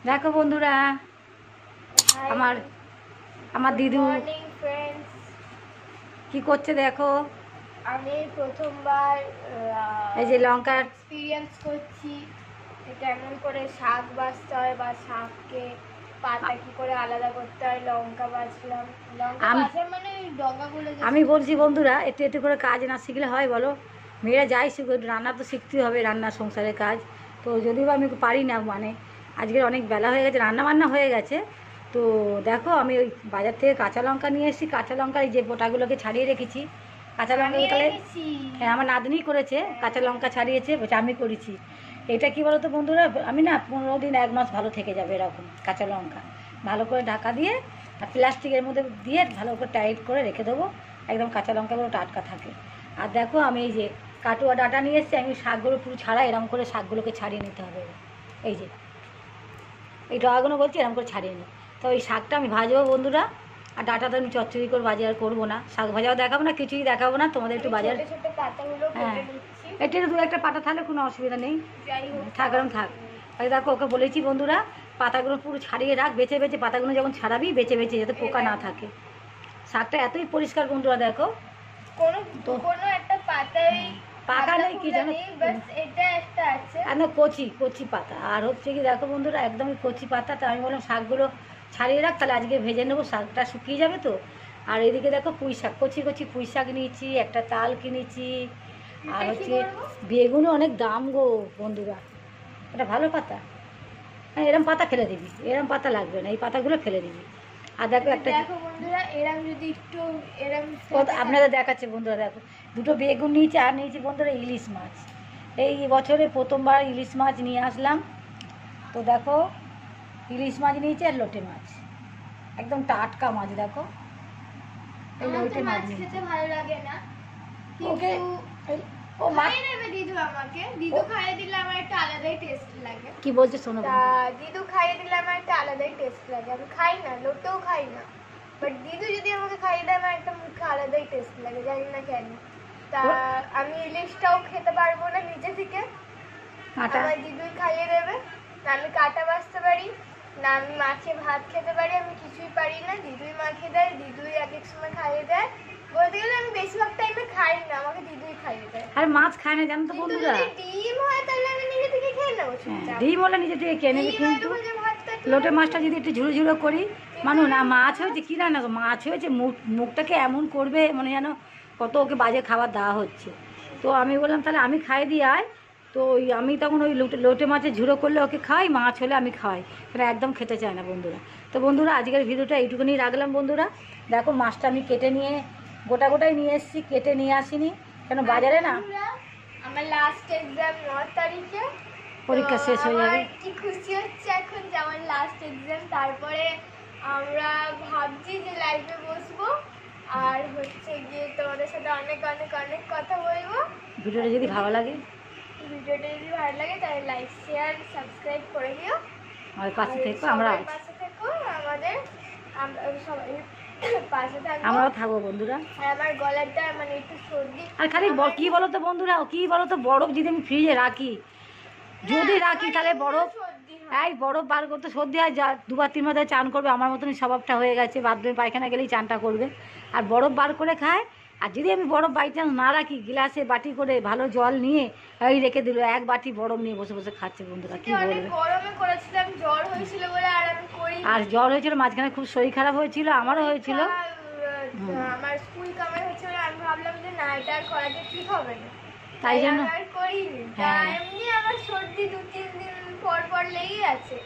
দেখো বন্ধুরা, আমার আমার দিদু কি করছে দেখো। আমি প্রথমবার এই যে লঙ্কা এক্সপিরিয়েন্স করছি কেমন করে শাক বাছতে হয় বা শাককে পাতা কি করে আলাদা করতে হয়। লঙ্কা বাছলাম, লঙ্কা বাছার মানে ডগাগুলো। আমি বলছি বন্ধুরা, একটু একটু করে কাজ না শিখলে হয় বলো? মেয়েরা যাই শিখুক, রান্না তো শিখতেই হবে, রান্না সংসারের কাজ। তো যদিও আমি পারি না, মানে আজকের অনেক বেলা হয়ে গেছে, রান্না বান্না হয়ে গেছে। তো দেখো আমি ওই বাজার থেকে কাঁচা লঙ্কা নিয়ে এসেছি। কাঁচা লঙ্কার এই যে বোটাগুলোকে ছাড়িয়ে রেখেছি। কাঁচা লঙ্কা তাহলে হ্যাঁ, আমার নাতনি করেছে, কাঁচা লঙ্কা ছাড়িয়েছে, আমি করেছি। এটা কি বলো তো বন্ধুরা, আমি না 15 দিন 1 মাস ভালো থেকে যাবে এরকম কাঁচা লঙ্কা। ভালো করে ঢাকা দিয়ে আর প্লাস্টিকের মধ্যে দিয়ে ভালো করে টাইট করে রেখে দেবো, একদম কাঁচা লঙ্কাগুলো টাটকা থাকে। আর দেখো আমি এই যে কাটুয়া ডাটা নিয়ে এসেছি, আমি শাকগুলো পুরো ছাড়া এরকম করে শাকগুলোকে ছাড়িয়ে নিতে হবে। এই যে এই ডগাগুলো বলছি এরকম করে ছাড়িয়ে নিই। তো এই শাকটা আমি ভাজবো বন্ধুরা। আর ডাটাটা আমি চচ্চড়ি করে বাজার করবো না, শাক ভাজাও দেখাবো না, কিছুই দেখাবো না তোমাদের। একটু বাজার হ্যাঁ, এটা দু একটা পাতা থাকলে কোনো অসুবিধা নেই, থাক এরকম থাক। তাই দেখো ওকে বলেছি বন্ধুরা, পাতাগুলো পুরো ছাড়িয়ে রাখ, বেছে বেছে পাতাগুলো যখন ছাড়াবি বেছে বেছে, যাতে পোকা না থাকে। শাকটা এতই পরিষ্কার বন্ধুরা দেখো, কোনো একটা পাতায় পাকা নেই কি জানো, এটা একটা আছে আর না কচি কচি পাতা। আর হচ্ছে কি দেখো বন্ধুরা, একদমই কচি পাতা। তো আমি বললাম শাকগুলো ছাড়িয়ে রাখ, তাহলে আজকে ভেজে নেবো, শাকটা শুকিয়ে যাবে তো। আর এদিকে দেখো পুঁই শাক, কচি কচি পুঁই শাক নিয়েছি, একটা তাল কিনেছি। আর হচ্ছে বেগুনও অনেক দাম গো বন্ধুরা। এটা ভালো পাতা, হ্যাঁ এরম পাতা ফেলে দিবি, এরম পাতা লাগবে না, এই পাতাগুলো ফেলে দিবি। আর দেখো একটা বন্ধুরা, এরম যদি একটু এরম আপনাদের দেখাচ্ছে বন্ধুরা, দেখো দুটো বেগুন নিয়েছি। আর নিয়েছি বন্ধুরা ইলিশ মাছ। এই বছরে প্রথমবার ইলিশ মাছ নিয়ে আসলাম। তো দেখো ইলিশ মাছ নিয়েছি আর লোটে মাছ, একদম টাটকা মাছ। দেখো এই লোটে মাছ খেতে ভালো লাগে না, ওকে ও মাছ নেবে দিদু আমাকে। দিদু খাইয়ে দিলে আমার একটা আলাদাই টেস্ট লাগে। কি বলছে শোনো, দিদু খাইয়ে দিলে আমার একটা আলাদাই টেস্ট লাগে। আমি খাই না, লোটেও খাই না, বাট দিদু যদি আমাকে খাইয়ে দেয় আমার একটা মুখে আলাদাই টেস্ট লাগে, জানি না কেন। তা আমি ইলিশটাও খেতে পারবো না নিচে থেকে, আমার দিদুই খাইয়ে দেবে। না আমি কাটা বাছতে পারি, না আমি মাছে ভাত খেতে পারি, আমি কিছুই পারি না। দিদুই মাখিয়ে দেয়, দিদুই এক এক সময় খাইয়ে দেয়। বলতে গেলে আমি বেশিরভাগ টাইমে খাই না, আমাকে দিদুই খাইয়ে দেয়। আর মাছ খায় না জানো তো বন্ধুরা। ডিম হয় তাহলে আমি নিজে থেকে খেয়ে নেবো, ডিম হলে নিজে থেকে খেয়ে নেবে, কিন্তু লোটে মাছটা যদি একটু ঝুড়ো ঝুড়ো করি, মানুষ না মাছ হয়েছে কি না, মাছ হয়েছে মুখটাকে এমন করবে মানে যেন কত ওকে বাজে খাবার দেওয়া হচ্ছে। তো আমি বললাম তাহলে আমি খাইয়ে দিই আয়। তো আমি তখন ওই লোটে মাছের ঝুড়ো করলে ওকে খাই, মাছ হলে আমি খাই, সেটা একদম খেতে চায় না বন্ধুরা। তো বন্ধুরা আজকের ভিডিওটা এইটুকুনি রাখলাম বন্ধুরা। দেখো মাছটা আমি কেটে নিয়ে গোটা গোটাই নিয়ে এসেছি, কেটে নিয়ে আসিনি কেন বাজারে না। আমার লাস্ট এক্সাম 9 তারিখে, পরীক্ষা শেষ হয়ে যাবে। কি খুশি হচ্ছে এখন যে আমার লাস্ট এক্সাম। তারপরে আমরা ভাবছি যে লাইভে বসবো, আর হচ্ছে গিয়ে তোমাদের সাথে অনেক অনেক অনেক কথা বলবো। ভিডিওটা যদি ভালো লাগে তাহলে লাইক শেয়ার সাবস্ক্রাইব করে দিও। আর পাশে থেকো, আমরা পাশে থেকো, আমাদের সবাই পাশে থাকবো, আমরাও থাকবো বন্ধুরা। আমার গলাটা মানে একটু সর্দি। আর খালি কি বলো তো বন্ধুরা, কি বলো তো, বরফ যদি আমি ফ্রিজে রাখি, যদি রাখি তাহলে বরফ, এই বরফ বার করতে সর্দি হয়, যা 2-3 বার চান করবে, আমার মতনই স্বভাবটা হয়ে গেছে, বাথরুমে পায়খানা গেলেই চানটা করবে আর বরফ বার করে খায়। আর যদি আমি বরফ বাই চান্স না রাখি, গ্লাসে বাটি করে ভালো জল নিয়ে এই রেখে দিল, 1 বাটি বরফ নিয়ে বসে বসে খাচ্ছে বন্ধুরা। কি বলবে, গরমে করেছিলাম, জ্বর হয়েছিল বলে আর আমি করি। আর জ্বর হয়েছিল মাঝখানে, খুব শরীর খারাপ হয়েছিল, আমারও হয়েছিল। আমার স্কুল কামাই হয়েছিল, আমি ভাবলাম যে না এটা আর করাতে ঠিক হবে না, তাই জন্য আর করিনি। এমনি আমার সর্দি 2-3 দিন পর পর লেগেই আছে।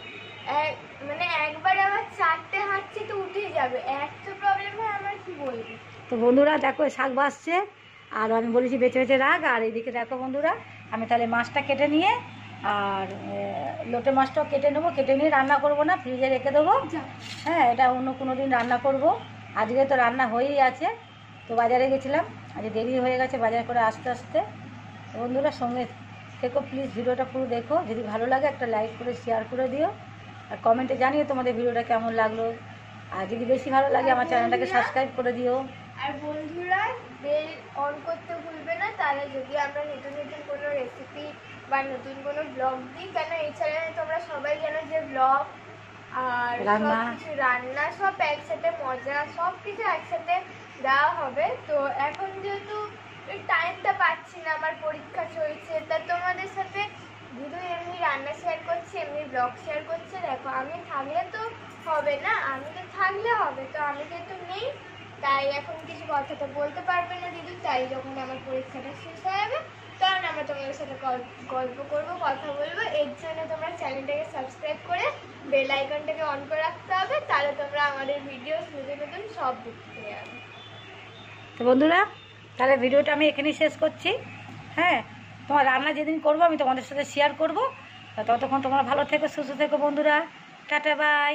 মানে একবার আমার 4টে হাঁচি তো উঠে যাবে, এত প্রবলেম হয় আমার, কি বলবো। তো বন্ধুরা দেখো শাক বাসছে, আর আমি বলেছি বেছে বেছে রাখ। আর এইদিকে দেখো বন্ধুরা, আমি তাহলে মাছটা কেটে নিয়ে আর লোটে মাছটাও কেটে নেবো, কেটে নিয়ে রান্না করবো না, ফ্রিজে রেখে দেবো। হ্যাঁ, এটা অন্য কোনো দিন রান্না করব, আজকে তো রান্না হয়েই আছে। তো বাজারে গেছিলাম, আজকে দেরি হয়ে গেছে বাজার করে আসতে আসতে। বন্ধুরা সঙ্গে থেকো প্লিজ, ভিডিওটা পুরো দেখো, যদি ভালো লাগে একটা লাইক করে শেয়ার করে দিও, আর কমেন্টে জানিও তোমাদের ভিডিওটা কেমন লাগলো। আর যদি বেশি ভালো লাগে আমার চ্যানেলটাকে সাবস্ক্রাইব করে দিও। আর বন্ধুরা বেল অন করতে ভুলবে না, তাহলে যদি আমরা নতুন নতুন কোনো রেসিপি বা নতুন কোনো ব্লগ দিই, কেন এই চ্যানেলে তোমরা সবাই জানো যে ব্লগ আর রান্না। সবকিছু রান্না সব একসাথে, মজা সব কিছু একসাথে দেওয়া হবে। তো এখন যেহেতু টাইমটা পাচ্ছি না, আমার পরীক্ষা চলছে, তা তোমাদের সাথে দিদু এমনি রান্না শেয়ার করছে, এমনি ব্লগ শেয়ার করছে। দেখো আমি থাকলে তো হবে না, আমি তো থাকলে হবে, তো আমি যেহেতু নেই তাই এখন কিছু কথা তো বলতে পারবে না দিদু। তাই যখন আমার পরীক্ষাটা শেষ হয়ে যাবে তখন আমরা তোমাদের সাথে গল্প করবো, কথা বলবো। এর জন্য তোমরা চ্যানেলটাকে সাবস্ক্রাইব করে বেল আইকনটাকে অন করে রাখতে হবে, তাহলে তোমরা আমাদের ভিডিও নতুন নতুন সব দেখতে যাবে। তো বন্ধুরা, তাহলে ভিডিওটা আমি এখানেই শেষ করছি। হ্যাঁ, তোমার রান্না যেদিন করবো আমি তোমাদের সাথে শেয়ার করবো। ততক্ষণ তোমরা ভালো থেকো, সুস্থ থেকো বন্ধুরা। Tata bye.